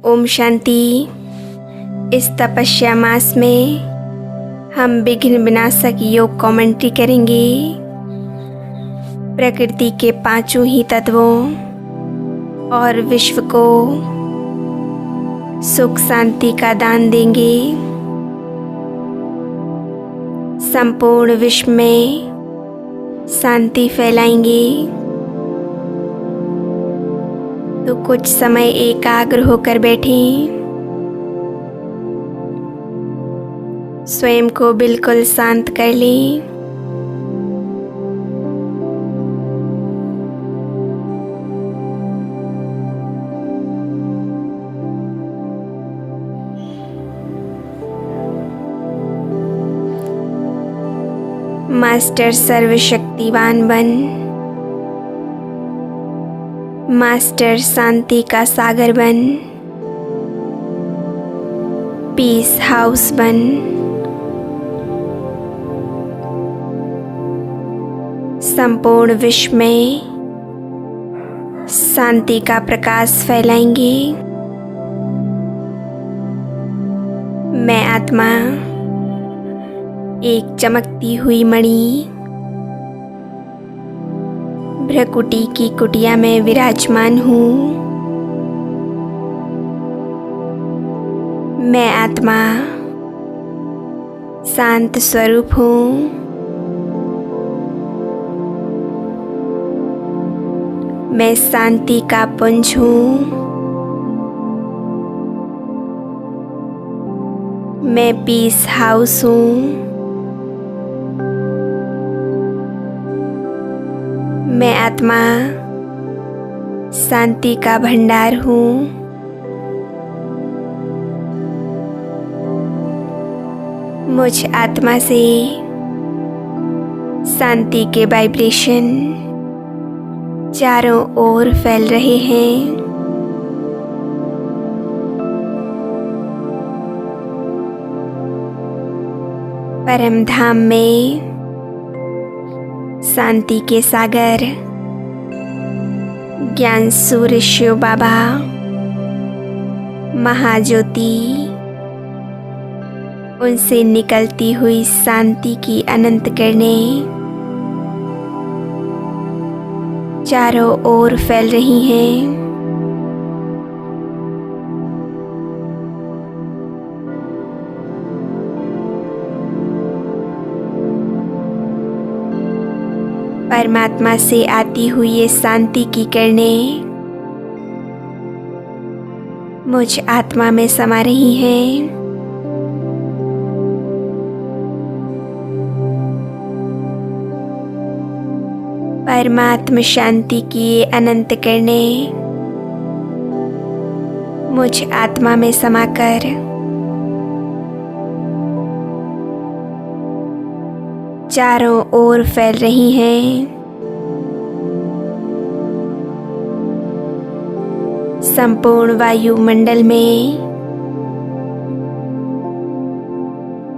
ओम शांति। इस तपस्या मास में हम विघ्न विनाशक योग कमेंट्री करेंगे। प्रकृति के पांचों ही तत्वों और विश्व को सुख शांति का दान देंगे। संपूर्ण विश्व में शांति फैलाएंगे। तो कुछ समय एकाग्र होकर बैठें। स्वयं को बिल्कुल शांत कर लें। मास्टर सर्वशक्तिवान बन, मास्टर शांति का सागर बन, पीस हाउस बन। संपूर्ण विश्व में शांति का प्रकाश फैलाएंगे। मैं आत्मा एक चमकती हुई मणि भ्रकुटी की कुटिया में विराजमान हूँ। मैं आत्मा शांत स्वरूप हूँ। मैं शांति का पुंज हूँ। मैं पीस हाउस हूँ। मैं आत्मा शांति का भंडार हूँ। मुझ आत्मा से शांति के वाइब्रेशन चारों ओर फैल रहे हैं। परम धाम में शांति के सागर ज्ञान सूर्य शिव बाबा महाज्योति, उनसे निकलती हुई शांति की अनंत किरणें चारों ओर फैल रही हैं। परमात्मा से आती हुई ये शांति की किरणें मुझ आत्मा में समा रही हैं। परमात्मा शांति की ये अनंत किरणें मुझ आत्मा में समाकर चारों ओर फैल रही हैं। संपूर्ण वायुमंडल में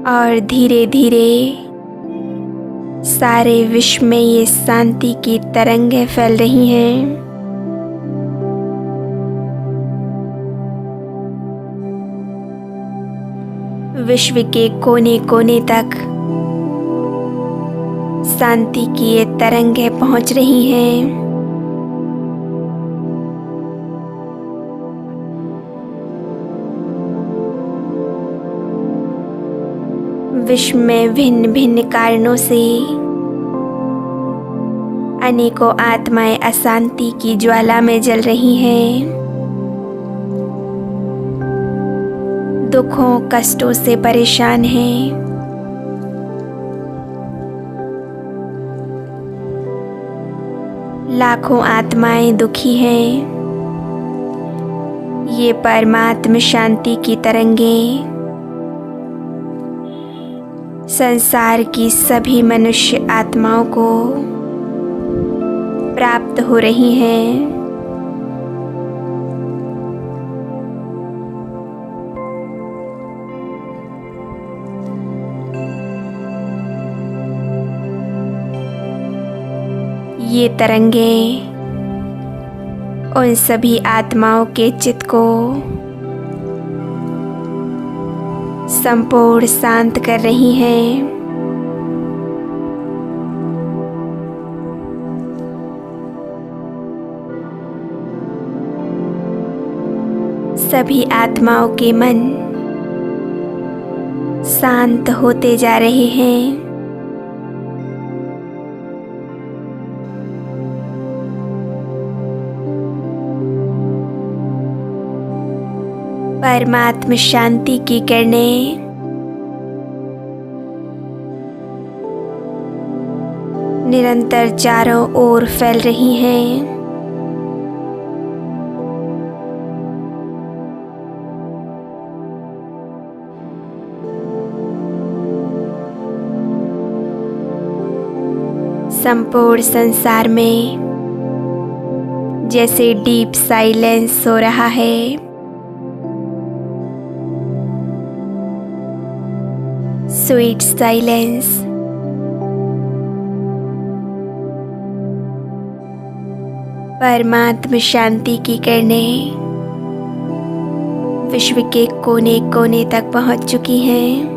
और धीरे धीरे सारे विश्व में ये शांति की तरंगें फैल रही हैं। विश्व के कोने कोने तक शांति की ये तरंगें पहुंच रही हैं। विश्व में भिन्न भिन्न कारणों से अनेकों आत्माएं अशांति की ज्वाला में जल रही हैं। दुखों कष्टों से परेशान हैं। लाखों आत्माएं दुखी हैं। ये परमात्मा शांति की तरंगें संसार की सभी मनुष्य आत्माओं को प्राप्त हो रही हैं। ये तरंगें उन सभी आत्माओं के चित्त को संपूर्ण शांत कर रही हैं। सभी आत्माओं के मन शांत होते जा रहे हैं। परमात्म शांति की किरणें निरंतर चारों ओर फैल रही हैं। संपूर्ण संसार में जैसे डीप साइलेंस हो रहा है। Sweet silence. परमात्म शांति की किरणें विश्व के कोने कोने तक पहुंच चुकी हैं।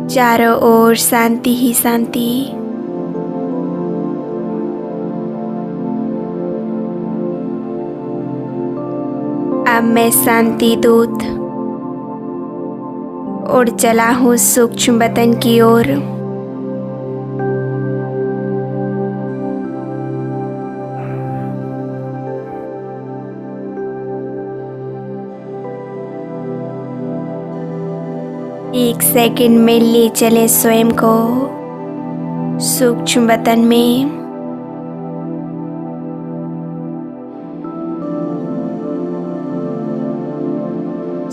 चारों ओर शांति ही शांति। अब मैं शांति दूत उड़ चला हूँ सूक्ष्म वतन की ओर। एक सेकंड में ले चले स्वयं को सूक्ष्म वतन में।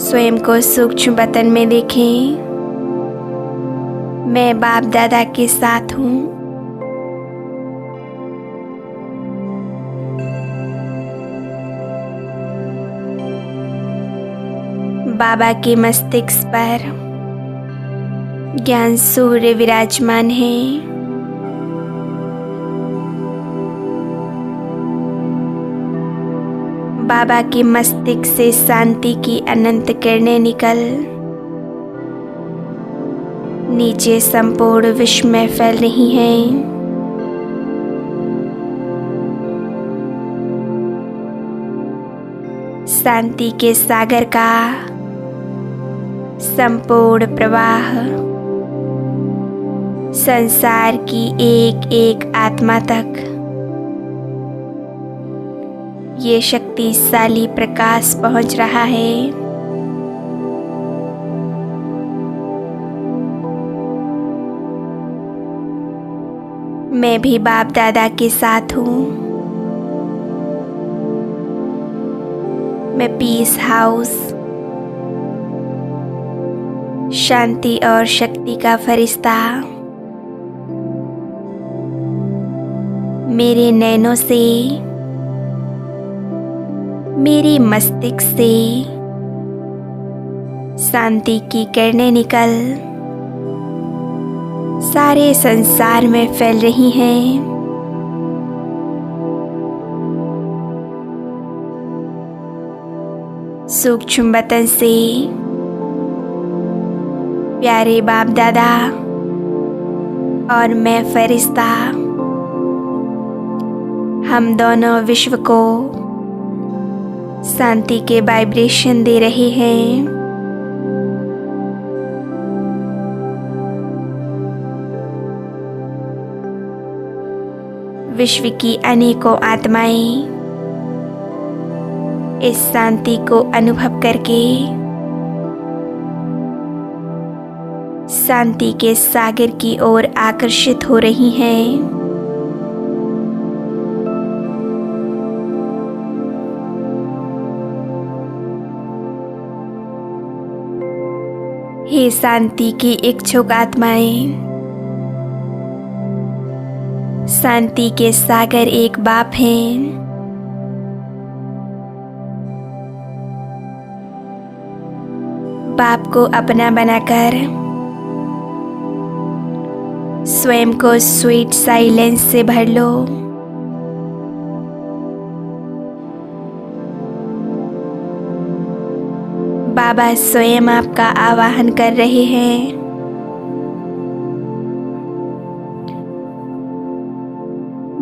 स्वयं को सूक्ष्म वतन में देखें। मैं बाप दादा के साथ हूँ। बाबा के मस्तिष्क पर ज्ञान सूर्य विराजमान है। बाबा के मस्तिष्क से शांति की अनंत किरणें निकल नीचे संपूर्ण विश्व में फैल रही हैं। शांति के सागर का संपूर्ण प्रवाह संसार की एक एक आत्मा तक ये शक्तिशाली प्रकाश पहुंच रहा है। मैं भी बाप दादा के साथ हूँ। मैं पीस हाउस शांति और शक्ति का फरिश्ता मेरे नैनों से मेरी मस्तिष्क से शांति की किरणें निकल सारे संसार में फैल रही हैं। सूक्ष्म वतन से प्यारे बाप दादा और मैं फरिश्ता हम दोनों विश्व को शांति के वाइब्रेशन दे रहे हैं। विश्व की अनेकों आत्माएं इस शांति को अनुभव करके शांति के सागर की ओर आकर्षित हो रही हैं। हे शांति की इच्छुक आत्माएं, शांति के सागर एक बाप हैं। बाप को अपना बनाकर स्वयं को स्वीट साइलेंस से भर लो। बाबा स्वयं आपका आवाहन कर रहे हैं।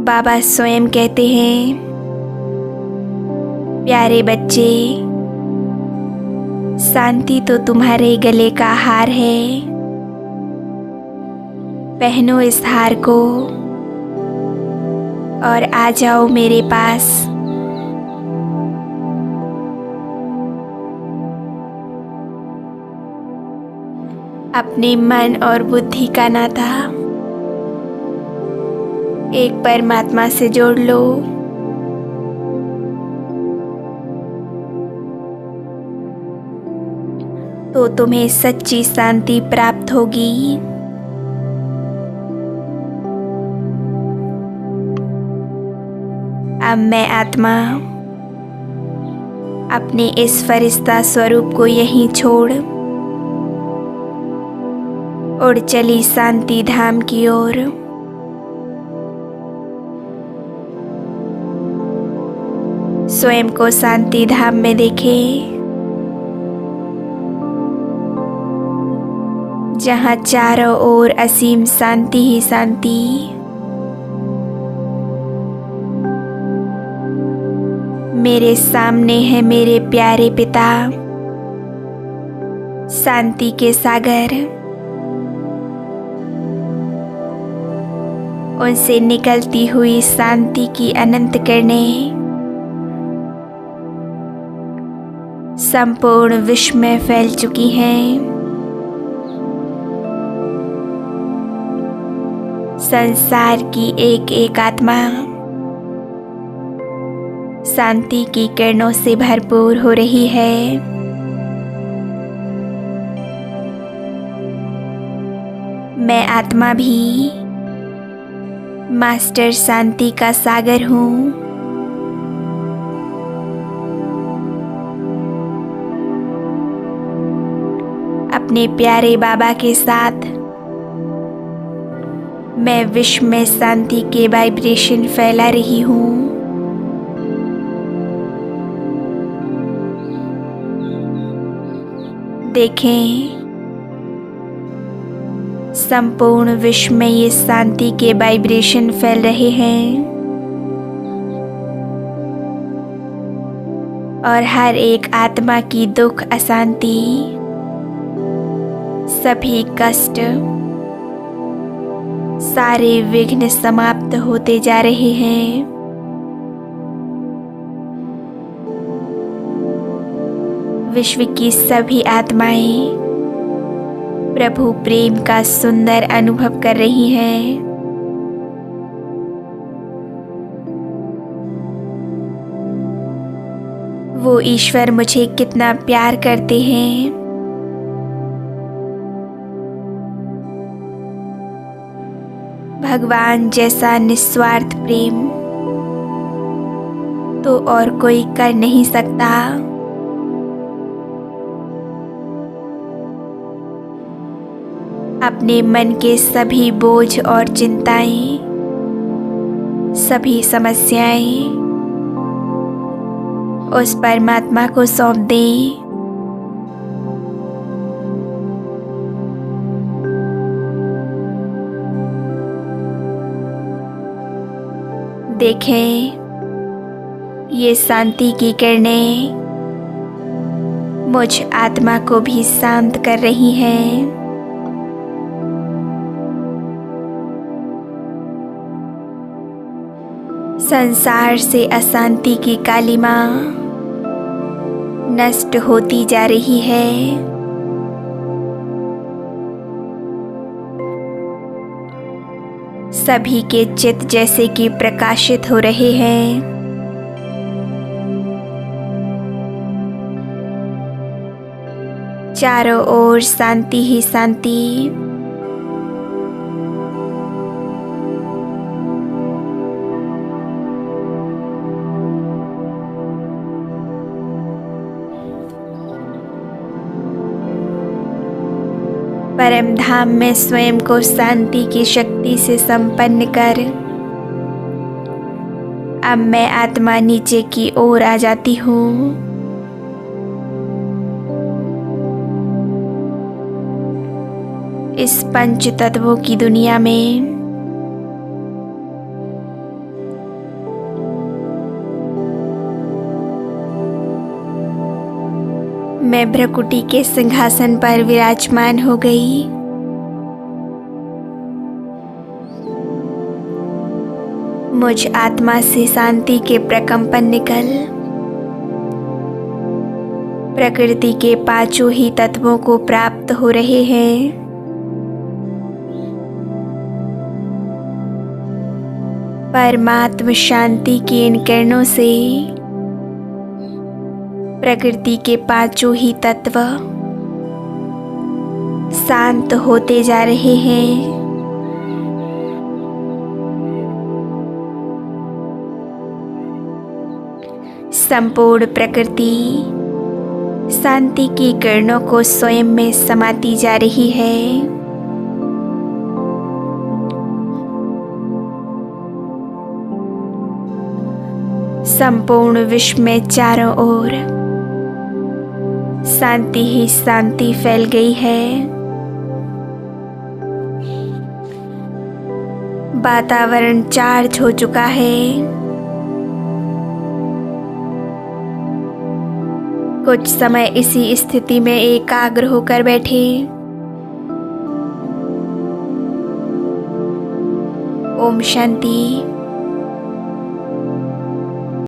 बाबा स्वयं कहते हैं, प्यारे बच्चे, शांति तो तुम्हारे गले का हार है। पहनो इस हार को और आ जाओ मेरे पास। अपने मन और बुद्धि का नाता एक परमात्मा से जोड़ लो। तो तुम्हें सच्ची शांति प्राप्त होगी। अब मैं आत्मा अपने इस फरिश्ता स्वरूप को यहीं छोड़ उड़ चली शांति धाम की ओर। स्वयं को शांति धाम में देखें, जहाँ चारों ओर असीम शांति ही शांति। मेरे सामने है मेरे प्यारे पिता, शांति के सागर। उनसे निकलती हुई शांति की अनंत किरणें संपूर्ण विश्व में फैल चुकी हैं। संसार की एक एक आत्मा शांति की किरणों से भरपूर हो रही है। मैं आत्मा भी मास्टर शांति का सागर हूँ। अपने प्यारे बाबा के साथ मैं विश्व में शांति के वाइब्रेशन फैला रही हूँ। देखें, संपूर्ण विश्व में ये शांति के वाइब्रेशन फैल रहे हैं और हर एक आत्मा की दुख, अशांति, सभी कष्ट, सारे विघ्न समाप्त होते जा रहे हैं। विश्व की सभी आत्माएं प्रभु प्रेम का सुंदर अनुभव कर रही हैं। वो ईश्वर मुझे कितना प्यार करते हैं। भगवान जैसा निस्वार्थ प्रेम तो और कोई कर नहीं सकता। अपने मन के सभी बोझ और चिंताएं, सभी समस्याएं उस परमात्मा को सौंप दें। देखें, ये शांति की किरणें मुझ आत्मा को भी शांत कर रही हैं। संसार से अशांति की कालिमा नष्ट होती जा रही है। सभी के चित्त जैसे कि प्रकाशित हो रहे हैं। चारों ओर शांति ही शांति। परम धाम में स्वयं को शांति की शक्ति से संपन्न कर अब मैं आत्मा नीचे की ओर आ जाती हूँ। इस पंच तत्वों की दुनिया में मैं भ्रकुटी के सिंहासन पर विराजमान हो गई। मुझ आत्मा से शांति के प्रकंपन निकल प्रकृति के पांचों ही तत्वों को प्राप्त हो रहे हैं। परमात्म शांति की इन किरणों से प्रकृति के पांचों ही तत्व शांत होते जा रहे हैं। संपूर्ण प्रकृति शांति की किरणों को स्वयं में समाती जा रही है। संपूर्ण विश्व में चारों ओर शांति ही शांति फैल गई है। वातावरण चार्ज हो चुका है। कुछ समय इसी स्थिति में एकाग्र होकर बैठे। ओम शांति।